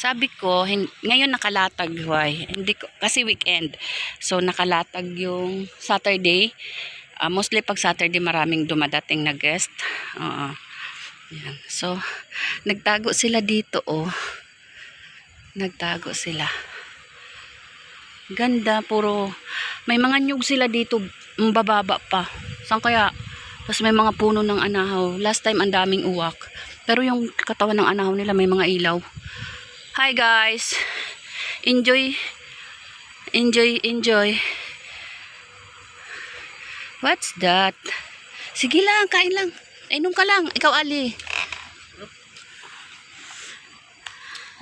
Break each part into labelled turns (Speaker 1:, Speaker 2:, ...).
Speaker 1: sabi ko, ngayon nakalatag, why? Hindi ko, kasi weekend. So, nakalatag yung Saturday. Mostly pag Saturday, maraming dumadating na guest. Yan. So, nagtago sila dito, oh. Nagtago sila. Ganda, puro. May mga nyug sila dito, bababa pa. Saan kaya? Tapos may mga puno ng anahaw. Last time, ang daming uwak. Pero yung katawan ng anahaw nila, may mga ilaw. Hi guys! Enjoy. What's that? Sige lang, kain lang. Inom ka lang. Ikaw, Ali.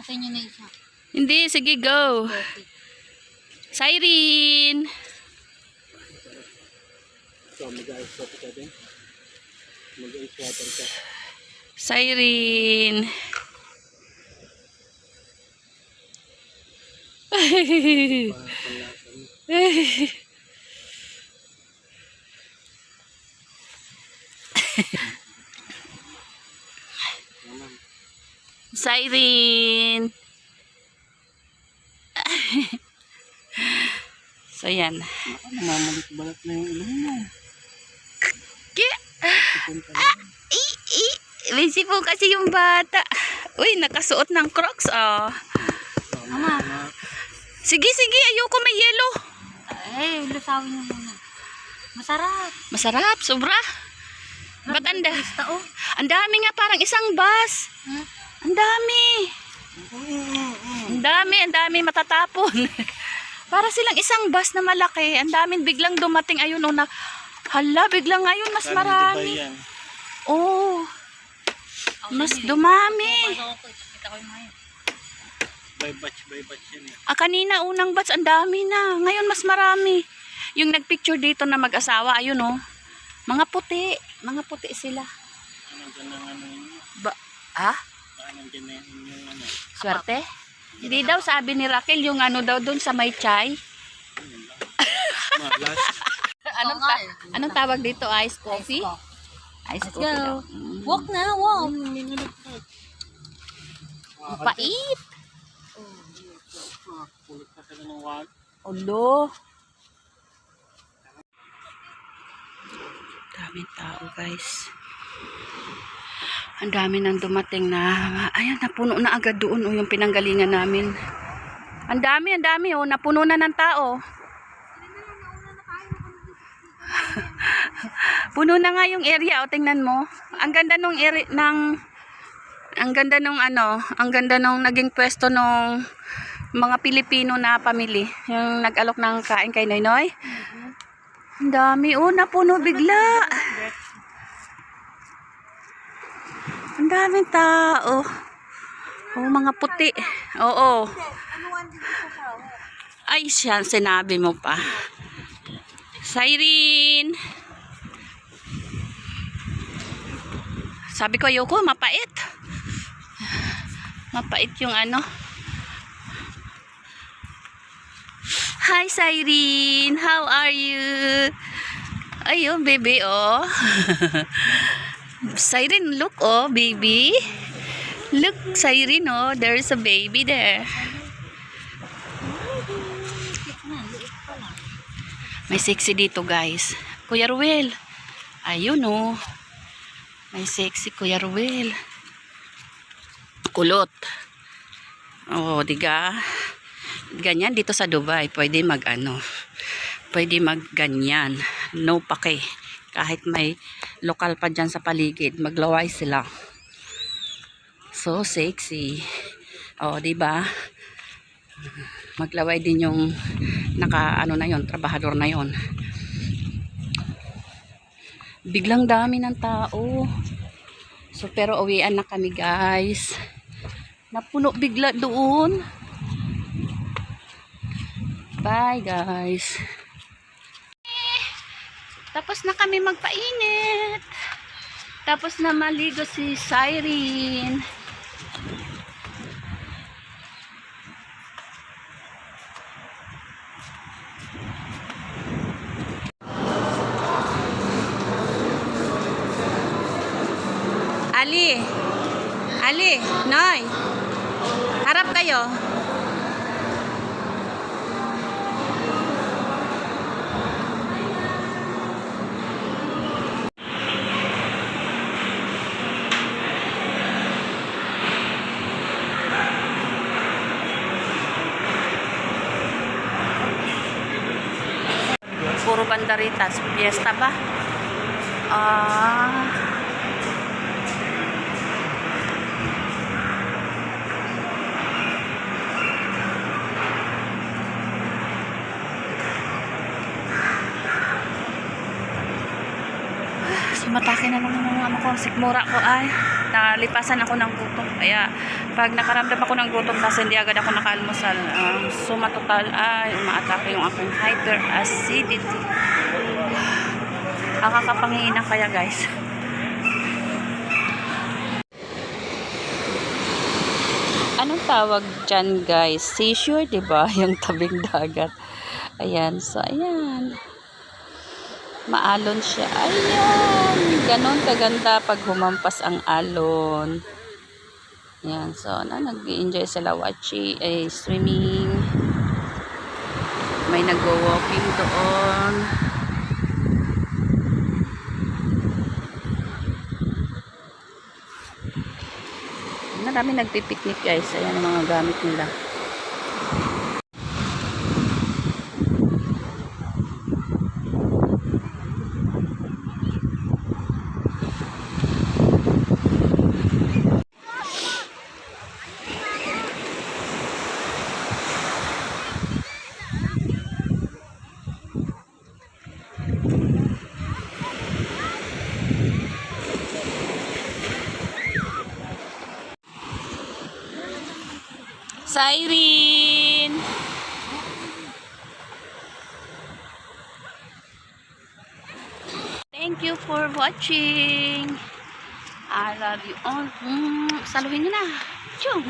Speaker 2: Asan nyo na isa?
Speaker 1: Hindi, sige, go. Siren! Siren! Siren! So yan.
Speaker 3: Namamalit-balat na yung ilong mo.
Speaker 1: Busy po kasi yung bata. Uy, nakasuot ng Crocs, oh.
Speaker 2: Mama.
Speaker 1: Sige, ayoko may yellow.
Speaker 2: Lusawin mo muna. Masarap.
Speaker 1: Masarap, sobra. Ba't anda?
Speaker 2: Oh.
Speaker 1: Ang dami nga, parang isang bus.
Speaker 2: Huh?
Speaker 1: Ang dami. Ang dami matatapon. Para silang isang bus na malaki. Ang daming biglang dumating. Ayun, oh, na. Hala, biglang ngayon mas marami. Oh. Mas dumami.
Speaker 3: By batch yan eh.
Speaker 1: Kanina unang batch, ang dami na. Ngayon mas marami. Yung nagpicture dito na mag-asawa, ayun, oh. Mga puti sila.
Speaker 3: Nandiyan na ano yun. Nandiyan na yung ano.
Speaker 1: Swerte? Hindi daw, sabi ni Raquel, yung ano daw dun sa may chai.
Speaker 3: Malas.
Speaker 1: Anong tawag dito? Ice coffee? Ice coffee daw.
Speaker 2: Walk na, walk.
Speaker 1: Pait.
Speaker 3: Pulot pa sila ng wag.
Speaker 1: Olo. Daming tao, guys. Ang dami nang dumating na. Ayan, napuno na agad doon, oh, yung pinanggalingan namin. Ang dami, oh. Napuno na ng tao. Puno na nga yung area, oh. Tingnan mo. Ang ganda nung area, ang ganda nung naging pwesto nung mga Pilipino na pamilya. Yung nag-alok ng kain kay Noynoy. Ang dami, oh. Napuno bigla. Ang daming tao. Oh, mga puti. Oo. Ay, siya, sinabi mo pa. Siren. Sabi ko, ayoko, mapait. Mapait yung ano. Hi, Siren. How are you? Ayun, baby, oh. Siren, look, oh, baby. Look, Siren, oh, there's a baby there. May sexy dito, guys. Kuya Ruel. Ayun, oh. May sexy Kuya Ruel. Kulot. Oh, diga. Ganyan dito sa Dubai. Pwede pwede ganyan. No pake. Kahit may lokal pa dyan sa paligid, maglaway sila. So sexy. Oh, diba? Maglaway din yung trabahador na yon. Biglang dami ng tao. So pero uwian na kami, guys. Napuno bigla doon. Bye, guys. Tapos na kami magpainit. Tapos na maligo si Siren. Ali, Noy. Harap kayo. Puro banderitas. Fiesta ba? Ah. Sumatake na naman ng ano ko, sikmura ko ay nalipasan ako ng gutom. Kaya pag nakaramdam ako ng gutom kasi hindi agad ako nakaalmusal, sumatotal ay umaatake yung aking hyperacidity. Nakakapangihina kaya guys. Anong tawag dyan guys? Seashore, diba? Yung tabing dagat. Ayan, so ayan. Maalon siya. Ayan. Ganon kaganda pag humampas ang alon. Ayan. So, nag-enjoy sila watching, swimming. May nagwo-walking doon. Marami nagpipiknik guys. Ayan ang mga gamit nila. Siren! Thank you for watching. I love you all. Saluhin nyo na. Chong!